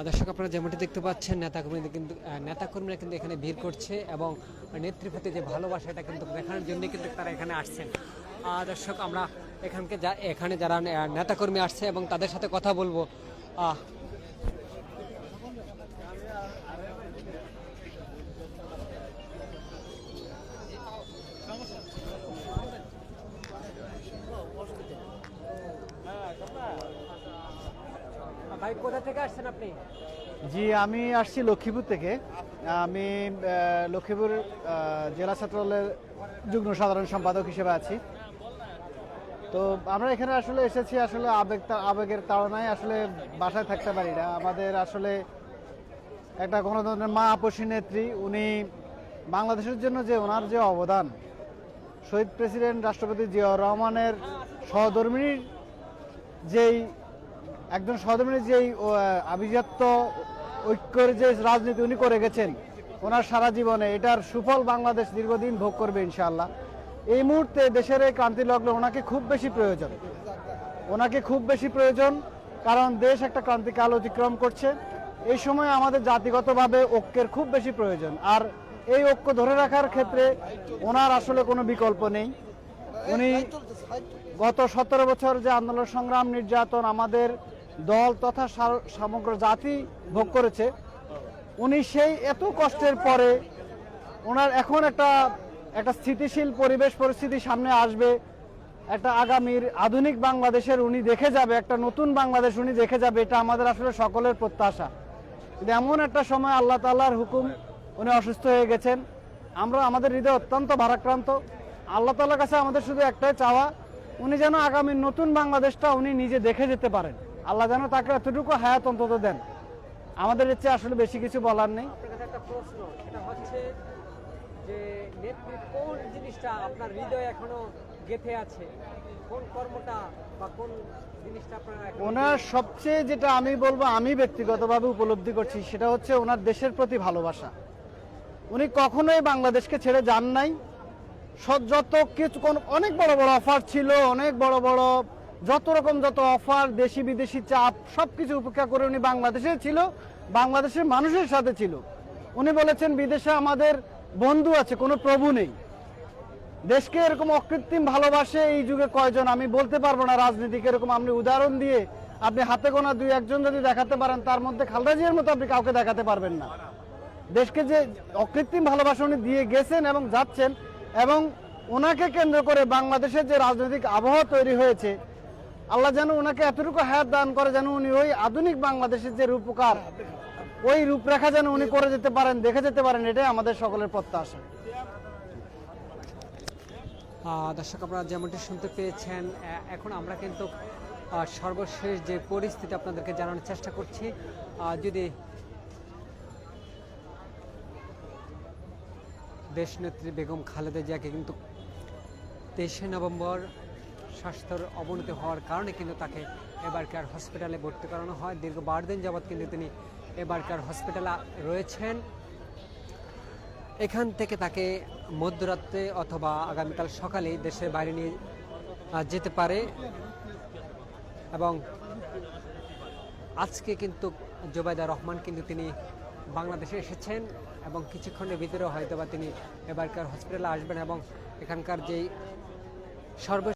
দর্শক আপনারা যেমনটি দেখতে পাচ্ছেন নেতাকর্মীরা কিন্তু এখানে ভিড় করছে এবং নেত্রীর প্রতি যে ভালোবাসা এটা কিন্তু দেখানোর জন্য কিন্তু তারা এখানে আসছেন। দর্শক আমরা এখানে যারা নেতাকর্মী আসছে এবং তাদের সাথে কথা বলবো। ভাই কোথা থেকে আসছেন আপনি? জি, আমি আসছি লক্ষ্মীপুর থেকে। আমি লক্ষ্মীপুর জেলা ছাত্রদলের যুগ্ম সাধারণ সম্পাদক হিসেবে আছি। তো আমরা এখানে আসলে এসেছি আসলে আবেগের তাড়নায় আসলে বাসায় থাকতে পারি না। আমাদের আসলে একটা গণতন্ত্রের মা আপসী নেত্রী, উনি বাংলাদেশের জন্য যে ওনার যে অবদান, শহীদ প্রেসিডেন্ট রাষ্ট্রপতি জিয়াউর রহমানের সহধর্মিণীর যেই আভিজাত্য ঐক্যের যে রাজনীতি উনি করে গেছেন ওনার সারা জীবনে, এটার সুফল বাংলাদেশ দীর্ঘদিন ভোগ করবে ইনশাআল্লাহ। এই মুহূর্তে দেশের এই ক্রান্তি লগ্ন ওনাকে খুব বেশি প্রয়োজন, কারণ দেশ একটা ক্রান্তিকাল অতিক্রম করছে। এই সময় আমাদের জাতিগতভাবে ঐক্যের খুব বেশি প্রয়োজন, আর এই ঐক্য ধরে রাখার ক্ষেত্রে ওনার আসলে কোনো বিকল্প নেই। উনি গত 17 বছর যে আন্দোলন সংগ্রাম নির্যাতন আমাদের দল তথা সমগ্র জাতি ভোগ করেছে, উনি সেই এত কষ্টের পরে ওনার এখন একটা স্থিতিশীল পরিস্থিতি সামনে আসবে, একটা আগামীর আধুনিক বাংলাদেশের উনি দেখে যাবে, একটা নতুন বাংলাদেশ উনি দেখে যাবে, এটা আমাদের আসলে সকলের প্রত্যাশা। কিন্তু এমন একটা সময় আল্লাহ তাআলার হুকুম, উনি অসুস্থ হয়ে গেছেন। আমাদের হৃদয় অত্যন্ত ভারাক্রান্ত। আল্লাহ তাআলার কাছে আমাদের শুধু একটাই চাওয়া, উনি যেন আগামীর নতুন বাংলাদেশটা উনি নিজে দেখে যেতে পারেন। আল্লাহ যেন তাকে এতটুকু হায়াত অন্তত দেন। আমাদের এর চেয়ে আসলে বেশি কিছু বলার নেই। আপনার কাছে একটা প্রশ্ন, সেটা হচ্ছে যে নেত্রীর কোন জিনিসটা আপনার হৃদয়ে এখনো গেঁথে আছে, কোন কর্মটা বা কোন জিনিসটা আপনার? ওনার সবচেয়ে যেটা আমি বলবো, আমি ব্যক্তিগতভাবে উপলব্ধি করছি, সেটা হচ্ছে ওনার দেশের প্রতি ভালোবাসা। উনি কখনোই বাংলাদেশকে ছেড়ে যান নাই। যত কিছু অনেক বড় বড় অফার ছিল, অনেক বড় যত অফার, দেশি বিদেশি চাপ, সবকিছু উপেক্ষা করে উনি বাংলাদেশে ছিল, বাংলাদেশের মানুষের সাথে ছিল। উনি বলেছেন বিদেশে আমাদের বন্ধু আছে, কোনো প্রভু নেই। দেশকে এরকম অকৃত্রিম ভালোবাসে এই যুগে কয়জন আমি বলতে পারবো না। রাজনীতিক এরকম আপনি উদাহরণ দিয়ে আপনি হাতে গোনা 2-1 যদি দেখাতে পারেন, তার মধ্যে খালেদা জিয়ার মতো আপনি কাউকে দেখাতে পারবেন না। দেশকে যে অকৃত্রিম ভালোবাসা উনি দিয়ে গেছেন এবং যাচ্ছেন, এবং ওনাকে কেন্দ্র করে বাংলাদেশের যে রাজনৈতিক আবহাওয়া তৈরি হয়েছে, আল্লাহ যেন ওনাকে এতটুকু হায়াত দান করে, যেন উনি ওই আধুনিক বাংলাদেশের যে রূপকার, ওই রূপরেখা যেন উনি করে যেতে পারেন, দেখে যেতে পারেন, এটাই আমাদের সকলের প্রত্যাশা। দর্শক আপনারা যেমনটি শুনতে পেয়েছেন, এখন আমরা কিন্তু সর্বশেষ যে পরিস্থিতি আপনাদেরকে জানানোর চেষ্টা করছি। যদি দেশনেত্রী বেগম খালেদা জিয়াকে কিন্তু 23শে নভেম্বর স্বাস্থ্যের অবনতি হওয়ার কারণে কিন্তু তাকে এবারকার হসপিটালে ভর্তি করানো হয়। দীর্ঘ 12 দিন যাবৎ কিন্তু তিনি এবারকার হসপিটালে রয়েছেন। এখান থেকে তাকে মধ্যরাত্রে অথবা আগামীকাল সকালে দেশের বাইরে নিয়ে যেতে পারে, এবং আজকে কিন্তু জোবাইদা রহমান কিন্তু তিনি বাংলাদেশে এসেছেন এবং কিছুক্ষণের ভিতরে হয়তোবা তিনি এবারকার হসপিটালে আসবেন এবং এখানকার যেই